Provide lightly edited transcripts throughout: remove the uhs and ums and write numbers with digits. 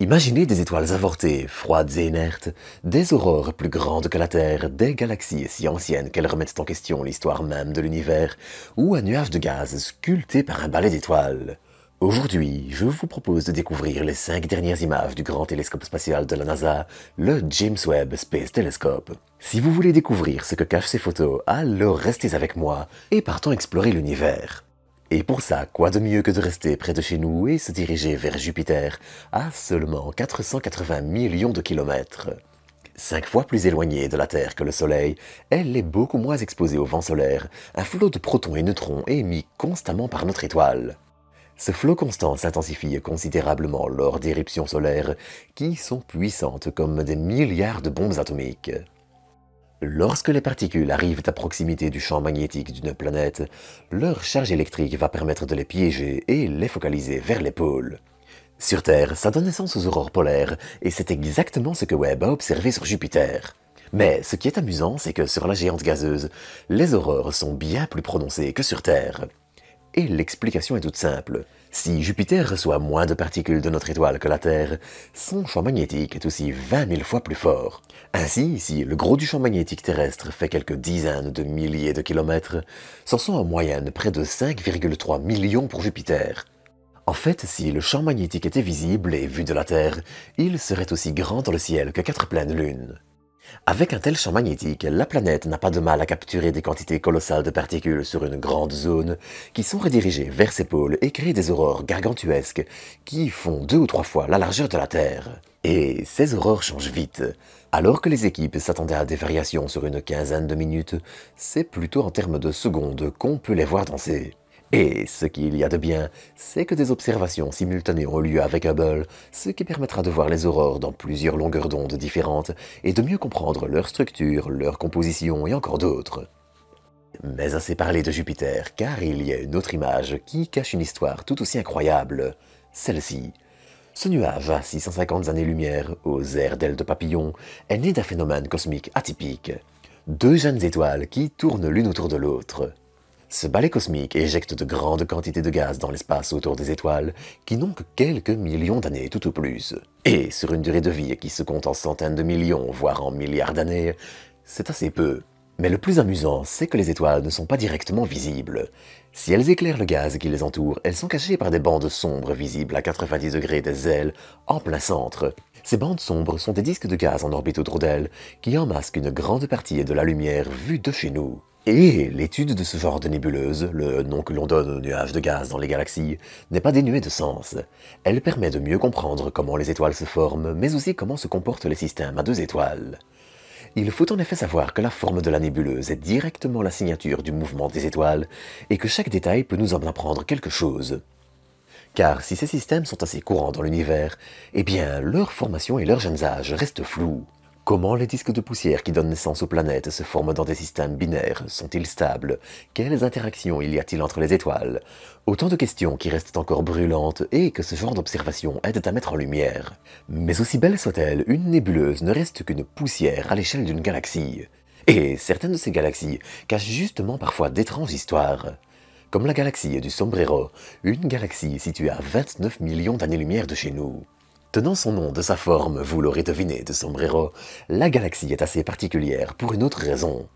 Imaginez des étoiles avortées, froides et inertes, des aurores plus grandes que la Terre, des galaxies si anciennes qu'elles remettent en question l'histoire même de l'univers, ou un nuage de gaz sculpté par un balai d'étoiles. Aujourd'hui, je vous propose de découvrir les 5 dernières images du grand télescope spatial de la NASA, le James Webb Space Telescope. Si vous voulez découvrir ce que cachent ces photos, alors restez avec moi et partons explorer l'univers. Et pour ça, quoi de mieux que de rester près de chez nous et se diriger vers Jupiter, à seulement 480 millions de kilomètres. 5 fois plus éloignée de la Terre que le Soleil, elle est beaucoup moins exposée au vent solaire, un flot de protons et neutrons émis constamment par notre étoile. Ce flot constant s'intensifie considérablement lors d'éruptions solaires qui sont puissantes comme des milliards de bombes atomiques. Lorsque les particules arrivent à proximité du champ magnétique d'une planète, leur charge électrique va permettre de les piéger et les focaliser vers les pôles. Sur Terre, ça donne naissance aux aurores polaires, et c'est exactement ce que Webb a observé sur Jupiter. Mais ce qui est amusant, c'est que sur la géante gazeuse, les aurores sont bien plus prononcées que sur Terre. Et l'explication est toute simple. Si Jupiter reçoit moins de particules de notre étoile que la Terre, son champ magnétique est aussi 20 000 fois plus fort. Ainsi, si le gros du champ magnétique terrestre fait quelques dizaines de milliers de kilomètres, ce sont en moyenne près de 5,3 millions pour Jupiter. En fait, si le champ magnétique était visible et vu de la Terre, il serait aussi grand dans le ciel que 4 pleines lunes. Avec un tel champ magnétique, la planète n'a pas de mal à capturer des quantités colossales de particules sur une grande zone qui sont redirigées vers ses pôles et créent des aurores gargantuesques qui font 2 ou 3 fois la largeur de la Terre. Et ces aurores changent vite. Alors que les équipes s'attendaient à des variations sur une quinzaine de minutes, c'est plutôt en termes de secondes qu'on peut les voir danser. Et ce qu'il y a de bien, c'est que des observations simultanées ont lieu avec Hubble, ce qui permettra de voir les aurores dans plusieurs longueurs d'onde différentes et de mieux comprendre leur structure, leur composition et encore d'autres. Mais assez parlé de Jupiter, car il y a une autre image qui cache une histoire tout aussi incroyable, celle-ci. Ce nuage à 650 années-lumière, aux aires d'ailes de papillon, est né d'un phénomène cosmique atypique. 2 jeunes étoiles qui tournent l'une autour de l'autre. Ce balai cosmique éjecte de grandes quantités de gaz dans l'espace autour des étoiles, qui n'ont que quelques millions d'années tout au plus. Et sur une durée de vie qui se compte en centaines de millions, voire en milliards d'années, c'est assez peu. Mais le plus amusant, c'est que les étoiles ne sont pas directement visibles. Si elles éclairent le gaz qui les entoure, elles sont cachées par des bandes sombres visibles à 90 degrés des ailes, en plein centre. Ces bandes sombres sont des disques de gaz en orbite autour d'elles, qui en masquent une grande partie de la lumière vue de chez nous. Et l'étude de ce genre de nébuleuse, le nom que l'on donne aux nuages de gaz dans les galaxies, n'est pas dénuée de sens. Elle permet de mieux comprendre comment les étoiles se forment, mais aussi comment se comportent les systèmes à 2 étoiles. Il faut en effet savoir que la forme de la nébuleuse est directement la signature du mouvement des étoiles, et que chaque détail peut nous en apprendre quelque chose. Car si ces systèmes sont assez courants dans l'univers, eh bien leur formation et leur jeunes âges restent flous. Comment les disques de poussière qui donnent naissance aux planètes se forment dans des systèmes binaires? Sont-ils stables? Quelles interactions il y a-t-il entre les étoiles? Autant de questions qui restent encore brûlantes et que ce genre d'observation aide à mettre en lumière. Mais aussi belle soit-elle, une nébuleuse ne reste qu'une poussière à l'échelle d'une galaxie. Et certaines de ces galaxies cachent justement parfois d'étranges histoires. Comme la galaxie du Sombrero, une galaxie située à 29 millions d'années-lumière de chez nous. Tenant son nom de sa forme, vous l'aurez deviné, de sombrero, la galaxie est assez particulière pour une autre raison.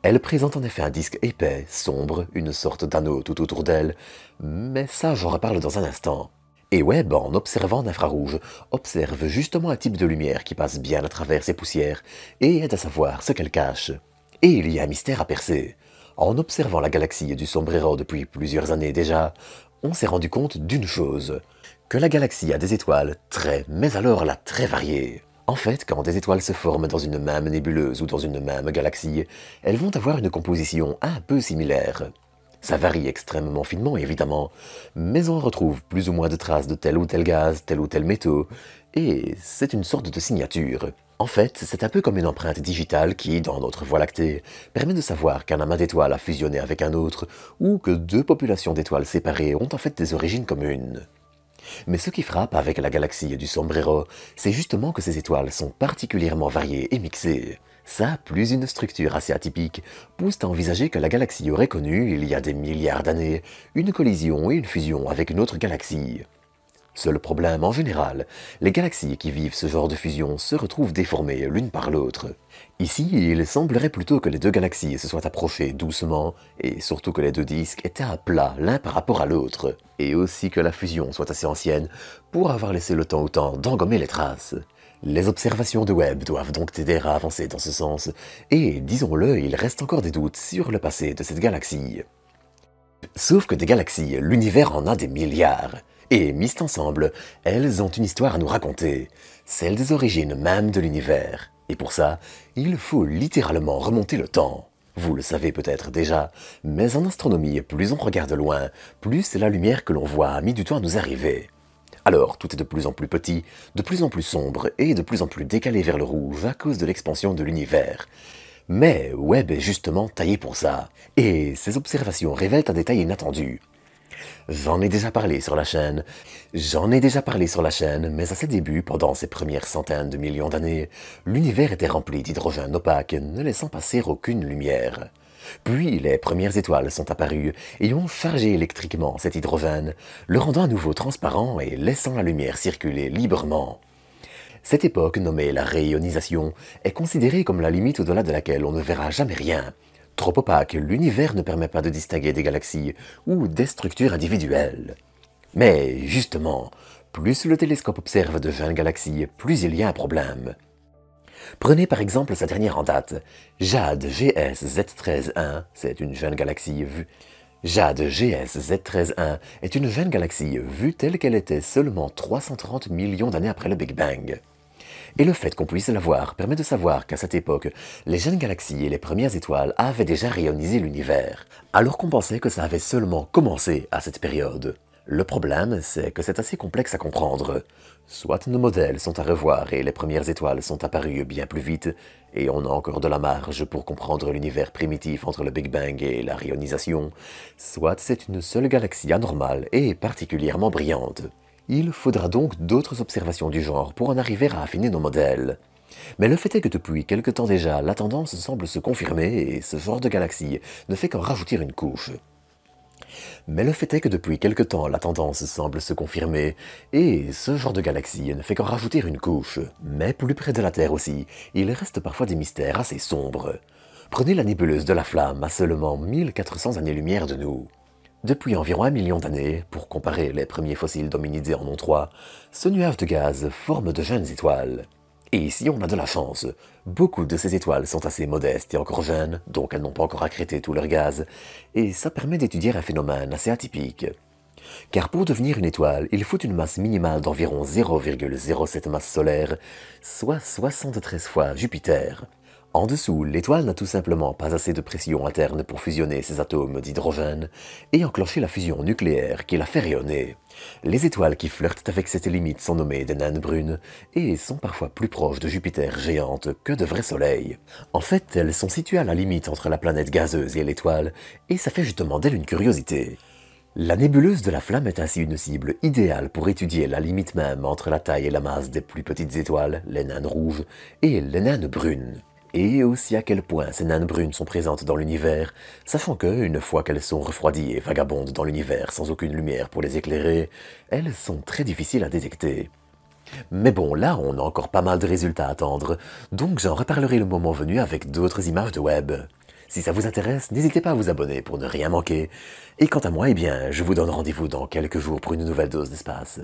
Elle présente en effet un disque épais, sombre, une sorte d'anneau tout autour d'elle, mais ça j'en reparle dans un instant. Et Webb, en observant en infrarouge, observe justement un type de lumière qui passe bien à travers ces poussières et aide à savoir ce qu'elle cache. Et il y a un mystère à percer. En observant la galaxie du Sombrero depuis plusieurs années déjà, on s'est rendu compte d'une chose, que la galaxie a des étoiles mais alors là très variées. En fait, quand des étoiles se forment dans une même nébuleuse ou dans une même galaxie, elles vont avoir une composition un peu similaire. Ça varie extrêmement finement évidemment, mais on retrouve plus ou moins de traces de tel ou tel gaz, tel ou tel métaux, et c'est une sorte de signature. En fait, c'est un peu comme une empreinte digitale qui, dans notre Voie lactée, permet de savoir qu'un amas d'étoiles a fusionné avec un autre, ou que 2 populations d'étoiles séparées ont en fait des origines communes. Mais ce qui frappe avec la galaxie du Sombrero, c'est justement que ces étoiles sont particulièrement variées et mixées. Ça, plus une structure assez atypique, pousse à envisager que la galaxie aurait connu, il y a des milliards d'années, une collision et une fusion avec une autre galaxie. Seul problème, en général, les galaxies qui vivent ce genre de fusion se retrouvent déformées l'une par l'autre. Ici, il semblerait plutôt que les deux galaxies se soient approchées doucement, et surtout que les deux disques étaient à plat l'un par rapport à l'autre, et aussi que la fusion soit assez ancienne pour avoir laissé le temps au temps d'engommer les traces. Les observations de Webb doivent donc t'aider à avancer dans ce sens, et disons-le, il reste encore des doutes sur le passé de cette galaxie. Sauf que des galaxies, l'univers en a des milliards. Et mises ensemble, elles ont une histoire à nous raconter, celle des origines même de l'univers. Et pour ça, il faut littéralement remonter le temps. Vous le savez peut-être déjà, mais en astronomie, plus on regarde loin, plus la lumière que l'on voit a mis du temps à nous arriver. Alors, tout est de plus en plus petit, de plus en plus sombre et de plus en plus décalé vers le rouge à cause de l'expansion de l'univers. Mais Webb est justement taillé pour ça, et ses observations révèlent un détail inattendu. J'en ai déjà parlé sur la chaîne, mais à ses débuts, pendant ses premières centaines de millions d'années, l'univers était rempli d'hydrogène opaque, ne laissant passer aucune lumière. Puis les premières étoiles sont apparues et ont chargé électriquement cet hydrogène, le rendant à nouveau transparent et laissant la lumière circuler librement. Cette époque, nommée la réionisation, est considérée comme la limite au-delà de laquelle on ne verra jamais rien. Trop opaque, l'univers ne permet pas de distinguer des galaxies ou des structures individuelles. Mais justement, plus le télescope observe de jeunes galaxies, plus il y a un problème. Prenez par exemple sa dernière en date, JADE GS Z13-1, c'est une jeune galaxie vue. JADE GS Z13-1 est une jeune galaxie vue telle qu'elle était seulement 330 millions d'années après le Big Bang. Et le fait qu'on puisse la voir permet de savoir qu'à cette époque, les jeunes galaxies et les premières étoiles avaient déjà rayonisé l'univers, alors qu'on pensait que ça avait seulement commencé à cette période. Le problème, c'est que c'est assez complexe à comprendre. Soit nos modèles sont à revoir et les premières étoiles sont apparues bien plus vite, et on a encore de la marge pour comprendre l'univers primitif entre le Big Bang et la rayonisation, soit c'est une seule galaxie anormale et particulièrement brillante. Il faudra donc d'autres observations du genre pour en arriver à affiner nos modèles. Mais le fait est que depuis quelque temps déjà, la tendance semble se confirmer et ce genre de galaxie ne fait qu'en rajouter une couche. Mais plus près de la Terre aussi, il reste parfois des mystères assez sombres. Prenez la nébuleuse de la Flamme à seulement 1400 années-lumière de nous. Depuis environ 1 million d'années, pour comparer les premiers fossiles d'hominidés en ont 3, ce nuage de gaz forme de jeunes étoiles. Et ici on a de la chance. Beaucoup de ces étoiles sont assez modestes et encore jeunes, donc elles n'ont pas encore accrété tout leur gaz, et ça permet d'étudier un phénomène assez atypique. Car pour devenir une étoile, il faut une masse minimale d'environ 0,07 masse solaire, soit 73 fois Jupiter. En dessous, l'étoile n'a tout simplement pas assez de pression interne pour fusionner ses atomes d'hydrogène et enclencher la fusion nucléaire qui la fait rayonner. Les étoiles qui flirtent avec cette limite sont nommées des naines brunes et sont parfois plus proches de Jupiter géante que de vrais soleils. En fait, elles sont situées à la limite entre la planète gazeuse et l'étoile, et ça fait justement d'elle une curiosité. La nébuleuse de la Flamme est ainsi une cible idéale pour étudier la limite même entre la taille et la masse des plus petites étoiles, les naines rouges, et les naines brunes. Et aussi à quel point ces naines brunes sont présentes dans l'univers, sachant que, une fois qu'elles sont refroidies et vagabondent dans l'univers sans aucune lumière pour les éclairer, elles sont très difficiles à détecter. Mais bon, là on a encore pas mal de résultats à attendre, donc j'en reparlerai le moment venu avec d'autres images de web. Si ça vous intéresse, n'hésitez pas à vous abonner pour ne rien manquer, et quant à moi, eh bien, je vous donne rendez-vous dans quelques jours pour une nouvelle dose d'espace.